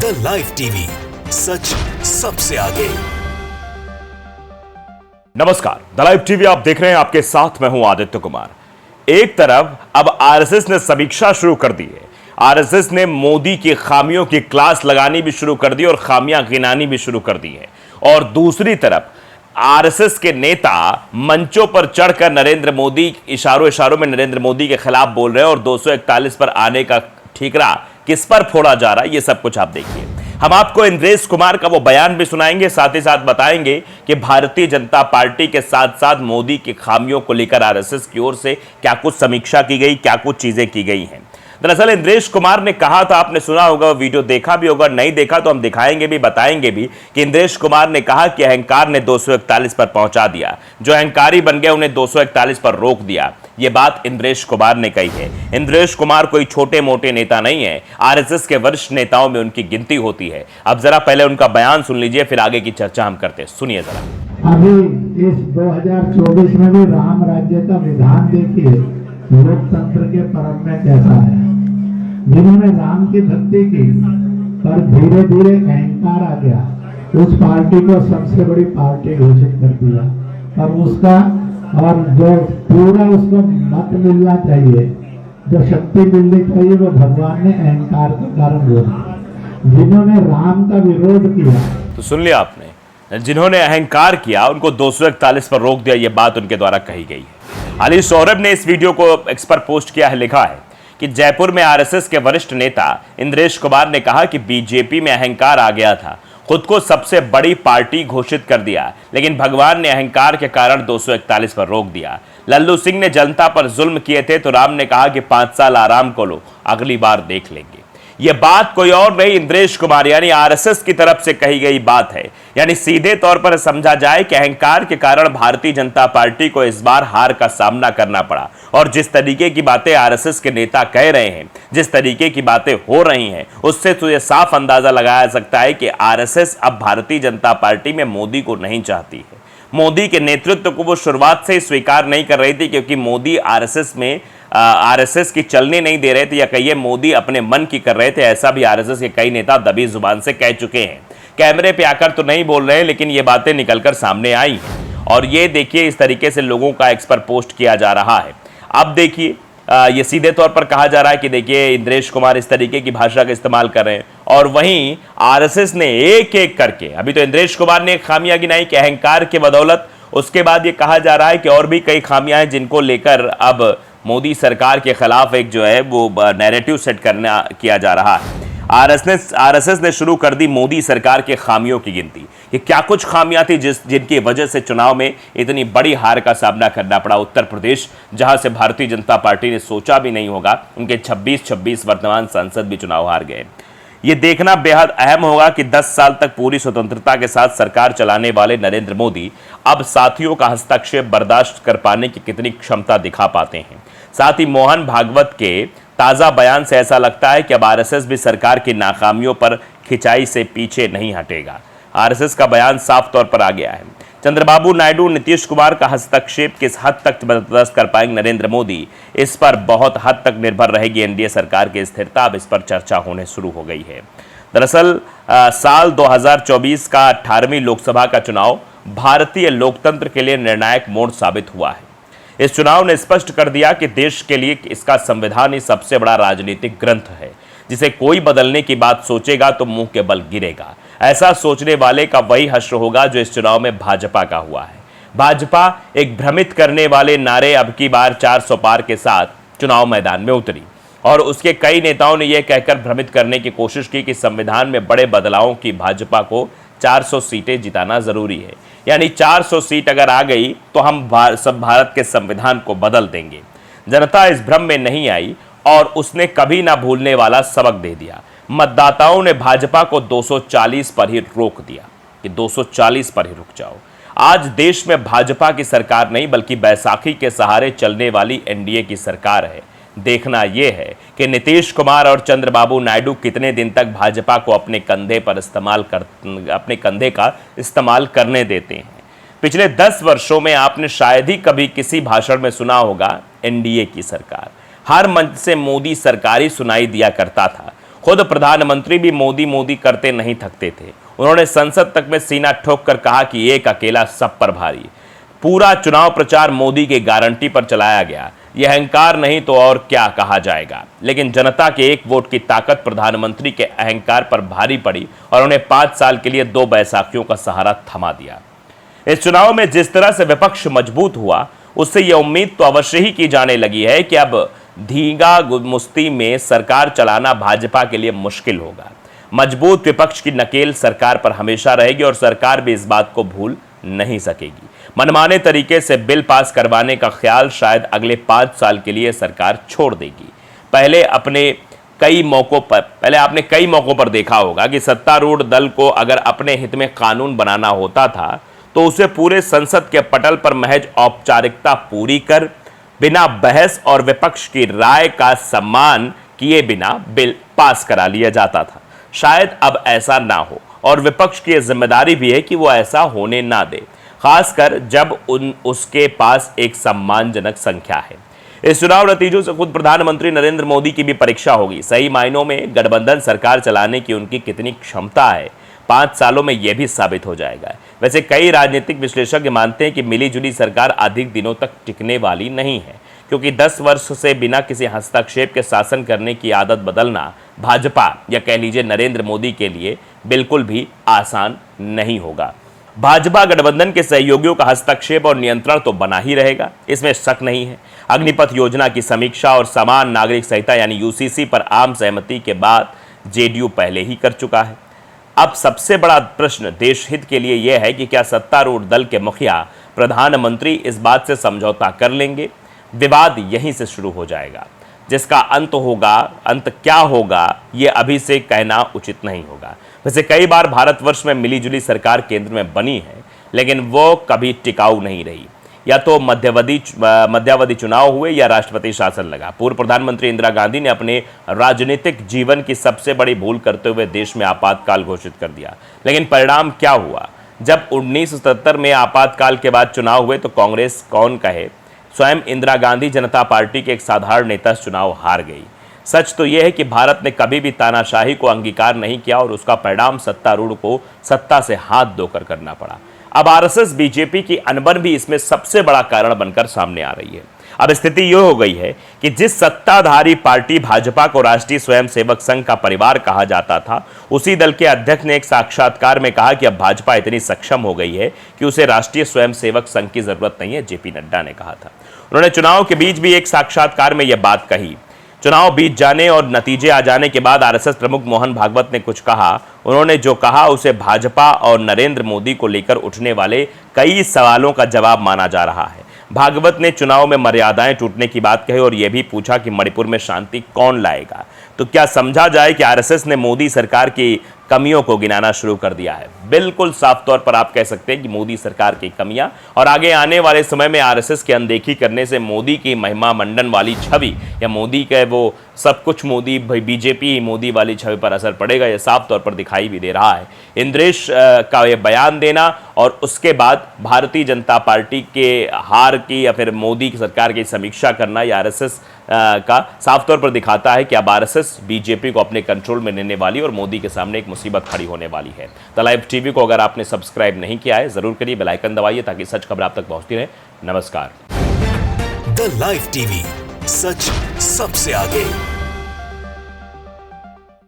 The live TV, सच सबसे आगे। नमस्कार, द लाइव टीवी आप देख रहे हैं, आपके साथ मैं हूं आदित्य कुमार। एक तरफ अब आरएसएस ने समीक्षा शुरू कर दी है। आरएसएस ने मोदी की खामियों की क्लास लगानी भी शुरू कर दी और खामियां गिनानी भी शुरू कर दी है। और दूसरी तरफ आरएसएस के नेता मंचों पर चढ़कर नरेंद्र मोदी इशारों में नरेंद्र मोदी के खिलाफ बोल रहे हैं और 241 पर आने का ठीकरा किस पर फोड़ा जा रहा है, ये सब कुछ आप देखिए। हम आपको इंद्रेश कुमार का वो बयान भी सुनाएंगे, साथ ही साथ बताएंगे कि भारतीय जनता पार्टी के साथ साथ मोदी की खामियों को लेकर आरएसएस की ओर से क्या कुछ समीक्षा की गई, क्या कुछ चीजें की गई हैं। दरअसल इंद्रेश कुमार ने कहा था, आपने सुना होगा, वीडियो देखा भी होगा, नहीं देखा तो हम दिखाएंगे भी, बताएंगे भी, कि इंद्रेश कुमार ने कहा कि अहंकार ने 241 पर पहुंचा दिया, जो अहंकारी बन गए उन्हें 241 पर रोक दिया। ये बात इंद्रेश कुमार ने कही है। इंद्रेश कुमार कोई छोटे मोटे नेता नहीं है, आरएसएस के वरिष्ठ नेताओं में उनकी गिनती होती है। अब जरा पहले उनका बयान सुन लीजिए, फिर आगे की चर्चा हम करते हैं। सुनिए जरा। अभी इस 2024 में भी राम राज्य का विधान देखिए, लोकतंत्र के परम में कैसा है। जिन्होंने राम की भक्ति की पर धीरे धीरे अहंकार आ गया, उस पार्टी को सबसे बड़ी पार्टी घोषित कर दिया और उसका और जो पूरा उसको मत मिलना चाहिए, जो शक्ति मिलनी चाहिए, वो भगवान ने अहंकार के कारण रोका। जिन्होंने राम का विरोध किया, तो सुन लिया आपने, जिन्होंने अहंकार किया उनको 241 पर रोक दिया, ये बात उनके द्वारा कही गई है। अली सौरभ ने इस वीडियो को एक्स पर पोस्ट किया है, लिखा है कि जयपुर में आरएसएस के वरिष्ठ नेता इंद्रेश कुमार ने कहा कि बीजेपी में अहंकार आ गया था, खुद को सबसे बड़ी पार्टी घोषित कर दिया, लेकिन भगवान ने अहंकार के कारण 241 पर रोक दिया। लल्लू सिंह ने जनता पर जुल्म किए थे तो राम ने कहा कि 5 साल आराम को लो, अगली बार देख लेंगे। यह बात कोई और नहीं, इंद्रेश कुमार यानी आरएसएस की तरफ से कही गई बात है। यानी सीधे तौर पर समझा जाए कि अहंकार के कारण भारतीय जनता पार्टी को इस बार हार का सामना करना पड़ा। और जिस तरीके की बातें आरएसएस के नेता कह रहे हैं, जिस तरीके की बातें हो रही हैं, उससे तो यह साफ अंदाजा लगाया सकता है कि आरएसएस अब भारतीय जनता पार्टी में मोदी को नहीं चाहती है। मोदी के नेतृत्व को वो शुरुआत से ही स्वीकार नहीं कर रही थी, क्योंकि मोदी आरएसएस की चलने नहीं दे रहे थे, या कहिए मोदी अपने मन की कर रहे थे। ऐसा भी आरएसएस के कई नेता दबी जुबान से कह चुके हैं। कैमरे पे आकर तो नहीं बोल रहे हैं, लेकिन ये बातें निकलकर सामने आई हैं। और ये देखिए, इस तरीके से लोगों का एक्स पर पोस्ट किया जा रहा है। अब देखिए, ये सीधे तौर पर कहा जा रहा है कि देखिए इंद्रेश कुमार इस तरीके की भाषा का इस्तेमाल कर रहे हैं, और वहीं आरएसएस ने एक एक करके, अभी तो इंद्रेश कुमार ने खामियां गिनाई कि अहंकार के बदौलत, उसके बाद ये कहा जा रहा है कि और भी कई खामियां हैं जिनको लेकर अब मोदी सरकार के खिलाफ एक जो है वो नैरेटिव सेट किया जा रहा है। आरएसएस ने शुरू कर दी मोदी सरकार के खामियों की गिनती। ये क्या कुछ खामियां थी जिनकी वजह से चुनाव में इतनी बड़ी हार का सामना करना पड़ा। उत्तर प्रदेश, जहां से भारतीय जनता पार्टी ने सोचा भी नहीं होगा, उनके 26 वर्तमान सांसद भी चुनाव हार गए। ये देखना बेहद अहम होगा कि 10 साल तक पूरी स्वतंत्रता के साथ सरकार चलाने वाले नरेंद्र मोदी अब साथियों का हस्तक्षेप बर्दाश्त कर पाने की कितनी क्षमता दिखा पाते हैं। साथ ही मोहन भागवत के ताजा बयान से ऐसा लगता है कि अब आरएसएस भी सरकार की नाकामियों पर खिंचाई से पीछे नहीं हटेगा। आरएसएस का बयान साफ तौर पर आ गया है। चंद्रबाबू नायडू, नीतीश कुमार का हस्तक्षेप किस हद तक बर्दाश्त कर पाएंगे नरेंद्र मोदी, इस पर बहुत हद तक निर्भर रहेगी एनडीए सरकार की स्थिरता। अब इस पर चर्चा होने शुरू हो गई है। दरअसल साल 2024 का 18वीं लोकसभा का चुनाव भारतीय लोकतंत्र के लिए निर्णायक मोड़ साबित हुआ है। इस चुनाव ने स्पष्ट कर दिया कि देश के लिए इसका संविधान ही सबसे बड़ा राजनीतिक ग्रंथ है, जिसे कोई बदलने की बात सोचेगा तो मुंह के बल गिरेगा। ऐसा सोचने वाले का वही हश्र होगा जो इस चुनाव में भाजपा का हुआ है। भाजपा एक भ्रमित करने वाले नारे अब की बार 400 पार के साथ चुनाव मैदान में उतरी, और उसके कई नेताओं ने यह कहकर भ्रमित करने की कोशिश की कि संविधान में बड़े बदलावों की भाजपा को 400 सीटें जिताना जरूरी है। यानी 400 सीट अगर आ गई तो हम भारत के संविधान को बदल देंगे। जनता इस भ्रम में नहीं आई और उसने कभी ना भूलने वाला सबक दे दिया। मतदाताओं ने भाजपा को 240 पर ही रोक दिया कि 240 पर ही रुक जाओ। आज देश में भाजपा की सरकार नहीं, बल्कि बैसाखी के सहारे चलने वाली एनडीए की सरकार है। देखना यह है कि नीतीश कुमार और चंद्रबाबू नायडू कितने दिन तक भाजपा को अपने कंधे का इस्तेमाल करने देते हैं। पिछले 10 वर्षों में आपने शायद ही कभी किसी भाषण में सुना होगा एनडीए की सरकार। हर मंच से मोदी सरकार ही सुनाई दिया करता था। खुद प्रधानमंत्री भी मोदी मोदी करते नहीं थकते थे। उन्होंने संसद तक में सीना ठोक कर कहा कि एक अकेला सब पर भारी। पूरा चुनाव प्रचार मोदी की गारंटी पर चलाया गया। यह अहंकार नहीं तो और क्या कहा जाएगा। लेकिन जनता के एक वोट की ताकत प्रधानमंत्री के अहंकार पर भारी पड़ी और उन्हें 5 साल के लिए 2 बैसाखियों का सहारा थमा दिया। इस चुनाव में जिस तरह से विपक्ष मजबूत हुआ, उससे यह उम्मीद तो अवश्य ही की जाने लगी है कि अब धींगा मुश्ती में सरकार चलाना भाजपा के लिए मुश्किल होगा। मजबूत विपक्ष की नकेल सरकार पर हमेशा रहेगी और सरकार भी इस बात को भूल नहीं सकेगी। मनमाने तरीके से बिल पास करवाने का ख्याल शायद अगले 5 साल के लिए सरकार छोड़ देगी। पहले आपने कई मौकों पर देखा होगा कि सत्तारूढ़ दल को अगर अपने हित में कानून बनाना होता था तो उसे पूरे संसद के पटल पर महज औपचारिकता पूरी कर, बिना बहस और विपक्ष की राय का सम्मान किए बिना बिल पास करा लिया जाता था। शायद अब ऐसा ना हो और विपक्ष की जिम्मेदारी भी है कि वो ऐसा होने ना दे, खासकर जब उसके पास एक सम्मानजनक संख्या है। इस चुनाव नतीजों से खुद प्रधानमंत्री नरेंद्र मोदी की भी परीक्षा होगी। सही मायनों में गठबंधन सरकार चलाने की उनकी कितनी क्षमता है, 5 सालों में यह भी साबित हो जाएगा। वैसे कई राजनीतिक विश्लेषक मानते हैं कि मिलीजुली सरकार अधिक दिनों तक टिकने वाली नहीं है, क्योंकि 10 वर्ष से बिना किसी हस्तक्षेप के शासन करने की आदत बदलना भाजपा या कह लीजिए नरेंद्र मोदी के लिए बिल्कुल भी आसान नहीं होगा। भाजपा गठबंधन के सहयोगियों का हस्तक्षेप और नियंत्रण तो बना ही रहेगा, इसमें शक नहीं है। अग्निपथ योजना की समीक्षा और समान नागरिक संहिता यानी यूसीसी पर आम सहमति के बाद जेडीयू पहले ही कर चुका है। अब सबसे बड़ा प्रश्न देश हित के लिए यह है कि क्या सत्तारूढ़ दल के मुखिया प्रधानमंत्री इस बात से समझौता कर लेंगे। विवाद यहीं से शुरू हो जाएगा, जिसका अंत क्या होगा ये अभी से कहना उचित नहीं होगा। वैसे कई बार भारतवर्ष में मिलीजुली सरकार केंद्र में बनी है, लेकिन वो कभी टिकाऊ नहीं रही। या तो मध्यावधि चुनाव हुए या राष्ट्रपति शासन लगा। पूर्व प्रधानमंत्री इंदिरा गांधी ने अपने राजनीतिक जीवन की सबसे बड़ी भूल करते हुए देश में आपातकाल घोषित कर दिया। लेकिन परिणाम क्या हुआ? जब 1977 में आपातकाल के बाद चुनाव हुए तो कांग्रेस कौन कहे, स्वयं इंदिरा गांधी जनता पार्टी के एक साधारण नेता चुनाव हार गई। सच तो यह है कि भारत ने कभी भी तानाशाही को अंगीकार नहीं किया और उसका परिणाम सत्तारूढ़ को सत्ता से हाथ धोकर करना पड़ा। अब आरएसएस बीजेपी की अनबन भी इसमें सबसे बड़ा कारण बनकर सामने आ रही है। अब स्थिति यह हो गई है कि जिस सत्ताधारी पार्टी भाजपा को राष्ट्रीय स्वयंसेवक संघ का परिवार कहा जाता था, उसी दल के अध्यक्ष ने एक साक्षात्कार में कहा कि अब भाजपा इतनी सक्षम हो गई है कि उसे राष्ट्रीय स्वयंसेवक संघ की जरूरत नहीं है। जेपी नड्डा ने कहा था। उन्होंने चुनाव के बीच भी एक साक्षात्कार में यह बात कही। चुनाव बीत जाने और नतीजे आ जाने के बाद आरएसएस प्रमुख मोहन भागवत ने कुछ कहा। उन्होंने जो कहा उसे भाजपा और नरेंद्र मोदी को लेकर उठने वाले कई सवालों का जवाब माना जा रहा है। भागवत ने चुनाव में मर्यादाएं टूटने की बात कही और यह भी पूछा कि मणिपुर में शांति कौन लाएगा। तो क्या समझा जाए कि आरएसएस ने मोदी सरकार की कमियों को गिनाना शुरू कर दिया है? बिल्कुल साफ तौर पर आप कह सकते हैं कि मोदी सरकार की कमियां और आगे आने वाले समय में आरएसएस की अनदेखी करने से मोदी की महिमा मंडन वाली छवि या मोदी के वो सब कुछ मोदी बीजेपी मोदी वाली छवि पर असर पड़ेगा। यह साफ तौर पर दिखाई भी दे रहा है। इंद्रेश का यह बयान देना और उसके बाद भारतीय जनता पार्टी के हार की या फिर मोदी की सरकार की समीक्षा करना या आरएसएस का साफ तौर पर दिखाता है कि अब आरएसएस बीजेपी को अपने कंट्रोल में लेने वाली और मोदी के सामने एक मुसीबत खड़ी होने वाली है। द लाइव टीवी को अगर आपने सब्सक्राइब नहीं किया है जरूर करिए, बेल आइकन दबाइए ताकि सच खबर आप तक पहुंचती रहे। नमस्कार। द लाइव टीवी, सच सबसे आगे।